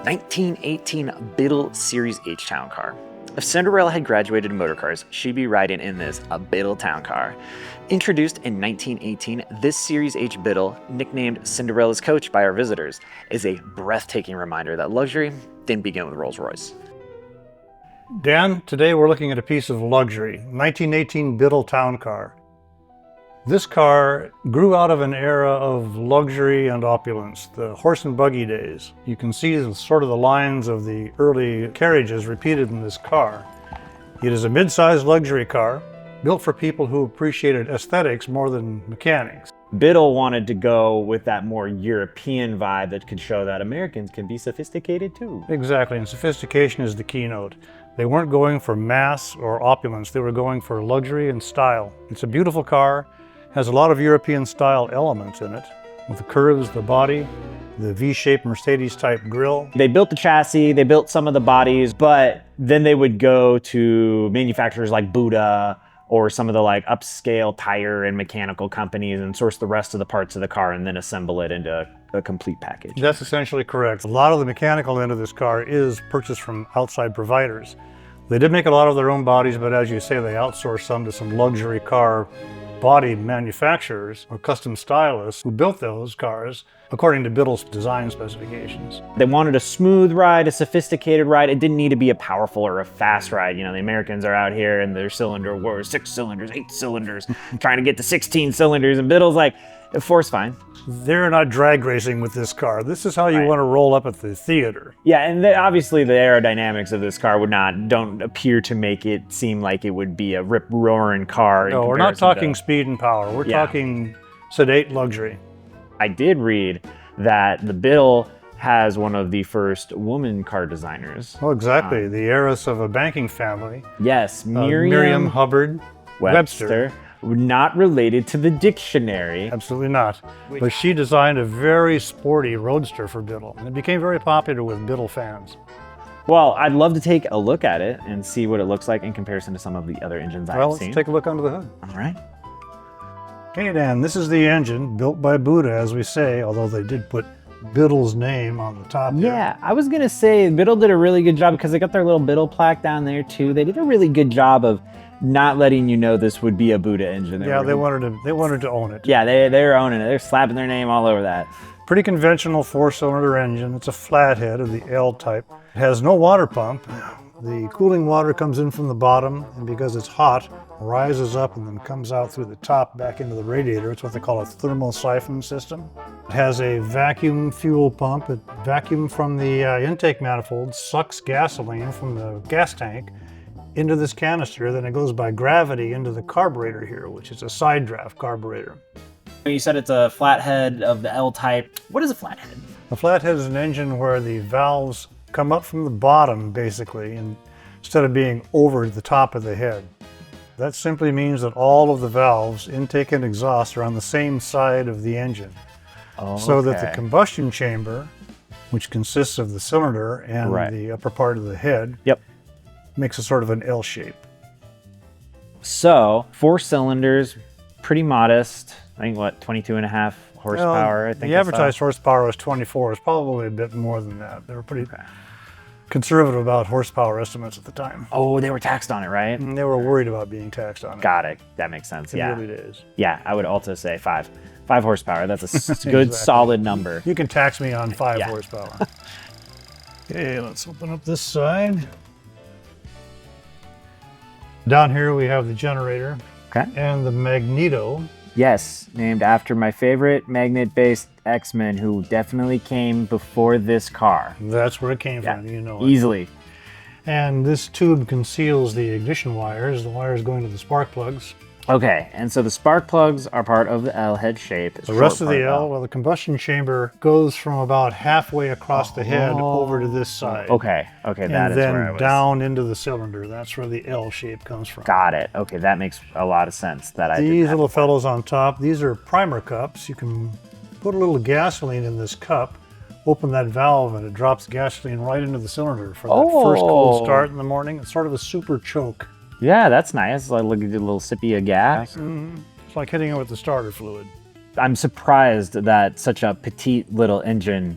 1918 Biddle Series H town car. If Cinderella had graduated in motor cars, she'd be riding in this, a Biddle town car. Introduced in 1918, this Series H Biddle, nicknamed Cinderella's coach by our visitors, is a breathtaking reminder that luxury didn't begin with Rolls-Royce. Dan, today we're looking at a piece of luxury, 1918 Biddle town car. This car grew out of an era of luxury and opulence, the horse and buggy days. You can see sort of the lines of the early carriages repeated in this car. It is a mid-sized luxury car, built for people who appreciated aesthetics more than mechanics. Biddle wanted to go with that more European vibe that could show that Americans can be sophisticated too. Exactly, and sophistication is the keynote. They weren't going for mass or opulence, they were going for luxury and style. It's a beautiful car. Has a lot of European style elements in it, with the curves, the body, the V-shaped Mercedes type grille. They built the chassis, they built some of the bodies, but then they would go to manufacturers like Buddha or some of the like upscale tire and mechanical companies and source the rest of the parts of the car and then assemble it into a complete package. That's essentially correct. A lot of the mechanical end of this car is purchased from outside providers. They did make a lot of their own bodies, but as you say, they outsourced some to some luxury car body manufacturers or custom stylists who built those cars according to Biddle's design specifications. They wanted a smooth ride, a sophisticated ride. It didn't need to be a powerful or a fast ride. You know, the Americans are out here in their cylinder wars, 6 cylinders, 8 cylinders, trying to get to 16 cylinders, and Biddle's like, 4's fine. They're not drag racing with this car. This is how you want to roll up at the theater. Yeah, and obviously the aerodynamics of this car don't appear to make it seem like it would be a rip-roaring car. No, we're not talking speed and power. We're talking sedate luxury. I did read that the Biddle has one of the first woman car designers. Oh, exactly. The heiress of a banking family. Yes, Miriam Hubbard Webster. Not related to the dictionary. Absolutely not. But she designed a very sporty roadster for Biddle, and it became very popular with Biddle fans. Well, I'd love to take a look at it and see what it looks like in comparison to some of the other engines I've seen. Well, let's take a look under the hood. All right. Okay, Dan, this is the engine built by Buddha, as we say, although they did put Biddle's name on the top here. Yeah, I was gonna say Biddle did a really good job because they got their little Biddle plaque down there too. They did a really good job of not letting you know this would be a Buddha engine. They wanted to own it. Yeah, they're owning it. They're slapping their name all over that. Pretty conventional 4-cylinder engine. It's a flathead of the L type. It has no water pump. The cooling water comes in from the bottom, and because it's hot, rises up and then comes out through the top back into the radiator. It's what they call a thermal siphon system. It has a vacuum fuel pump. It vacuum from the intake manifold, sucks gasoline from the gas tank into this canister, then it goes by gravity into the carburetor here, which is a side draft carburetor. You said it's a flathead of the L type. What is a flathead? A flathead is an engine where the valves come up from the bottom, basically, and instead of being over the top of the head. That simply means that all of the valves, intake and exhaust, are on the same side of the engine. Oh, so that the combustion chamber, which consists of the cylinder and the upper part of the head, makes a sort of an L shape. So 4 cylinders, pretty modest. I think what, 22.5 horsepower? Well, I think the advertised horsepower was 24. It's probably a bit more than that. They were pretty conservative about horsepower estimates at the time. Oh, they were taxed on it, right? And they were worried about being taxed on it. Got it. That makes sense. In the early days. Yeah, I would also say 5 horsepower. That's a good solid number. You can tax me on 5 horsepower. Okay, let's open up this side. Down here we have the generator and the magneto. Yes, named after my favorite magnet-based X-Men who definitely came before this car. That's where it came from, you know it. Easily. And this tube conceals the ignition wires, the wires going to the spark plugs. Okay, and so the spark plugs are part of the L head shape. The rest of the L, well, the combustion chamber goes from about halfway across the head over to this side. Okay, that is where I was. And then down into the cylinder. That's where the L shape comes from. Got it. Okay, that makes a lot of sense. These little fellows on top, these are primer cups. You can put a little gasoline in this cup, open that valve, and it drops gasoline right into the cylinder for that first cold start in the morning. It's sort of a super choke. Yeah, that's nice. Like a little sippy of gas. It's like hitting it with the starter fluid. I'm surprised that such a petite little engine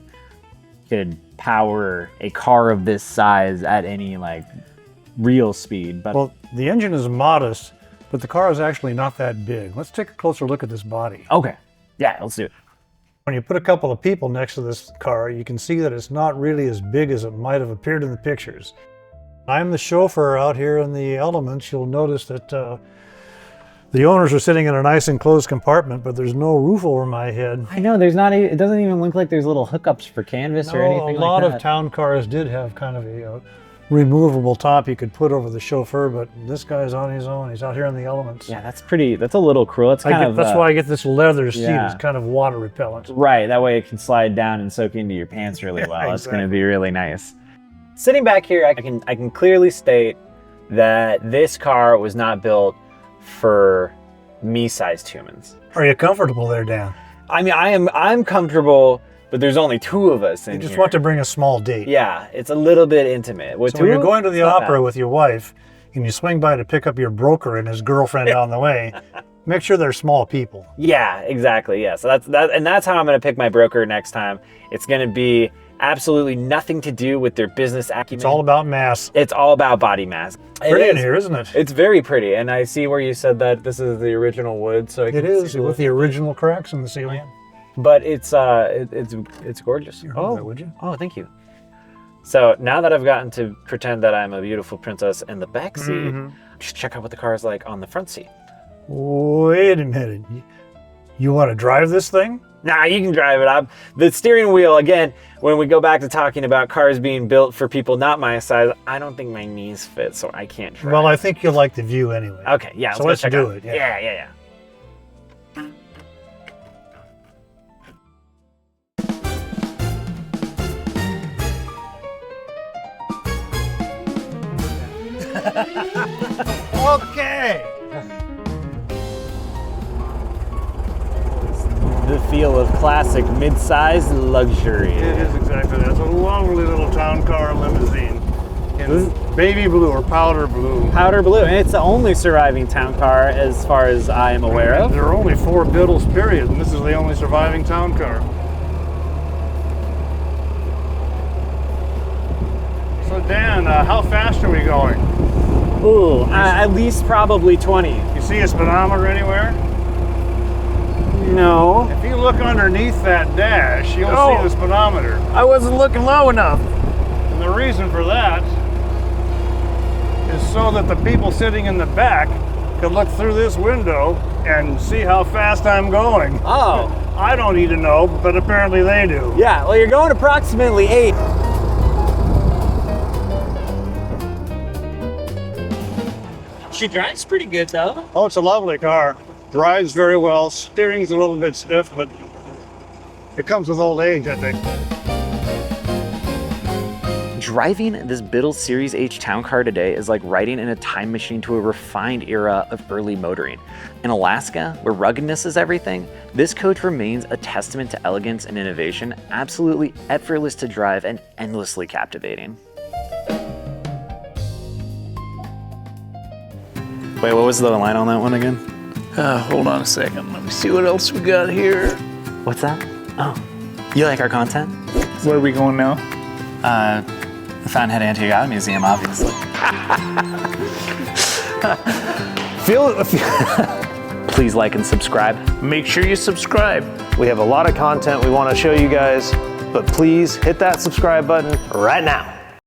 could power a car of this size at any like real speed. But Well, the engine is modest, but the car is actually not that big. Let's take a closer look at this body. okay, yeah, let's do it. When you put a couple of people next to this car, you can see that it's not really as big as it might have appeared in the pictures. I'm the chauffeur out here in the elements. You'll notice that the owners are sitting in a nice enclosed compartment, but there's no roof over my head. I know there's not. It doesn't even look like there's little hookups for canvas or anything like that. A lot of town cars did have kind of a removable top you could put over the chauffeur, but this guy's on his own. He's out here in the elements. Yeah, that's pretty. That's a little cruel. It's kind of. That's why I get this leather seat. yeah. It's kind of water repellent. Right. That way it can slide down and soak into your pants really well. Yeah, It's going to exactly. be really nice. Sitting back here, I can clearly state that this car was not built for me-sized humans. Are you comfortable there, Dan? I mean, I'm comfortable, but there's only two of us in You just here. want to bring a small date. Yeah, it's a little bit intimate. With So when you're two, going to the it's not opera bad. with your wife, and you swing by to pick up your broker and his girlfriend on the way, make sure they're small people. Yeah, exactly. Yeah. So that's how I'm going to pick my broker next time. It's going to be absolutely nothing to do with their business acumen. It's all about mass. It's all about body mass. Pretty in here, isn't it? It's very pretty, and I see where you said that this is the original wood. So It is, with the original cracks in the ceiling. but it's gorgeous. Oh, that, would you? Oh, thank you. So now that I've gotten to pretend that I'm a beautiful princess in the back seat, just check out what the car is like on the front seat. Wait a minute. You want to drive this thing? Nah, you can drive it up. The steering wheel, again, when we go back to talking about cars being built for people not my size, I don't think my knees fit, so I can't drive. Well, I think you'll like the view anyway. Okay, yeah. So go let's check do out. it, Yeah. Okay. The feel of classic mid-sized luxury. It is exactly that. It's a lovely little town car limousine in baby blue or powder blue. Powder blue, and it's the only surviving town car as far as I am aware of. There are only 4 Biddles, period, and this is the only surviving town car. So Dan, how fast are we going? Ooh, at least probably 20. You see a speedometer anywhere? No, If you look underneath that dash, you'll Oh. see the speedometer. I wasn't looking low enough. And the reason for that is so that the people sitting in the back could look through this window and see how fast I'm going. Oh, I don't need to know, but apparently they do. yeah, well, you're going approximately 8. She drives pretty good, though. Oh, it's a lovely car. Drives very well. Steering's a little bit stiff, but it comes with old age, I think. Driving this Biddle Series H town car today is like riding in a time machine to a refined era of early motoring. In Alaska, where ruggedness is everything, this coach remains a testament to elegance and innovation, absolutely effortless to drive and endlessly captivating. Wait, what was the line on that one again? Hold on a second. Let me see what else we got here. What's that? Oh, you like our content? Where are we going now? The Fountainhead Antique Auto Museum, obviously. Please like and subscribe. Make sure you subscribe. We have a lot of content we want to show you guys, but please hit that subscribe button right now.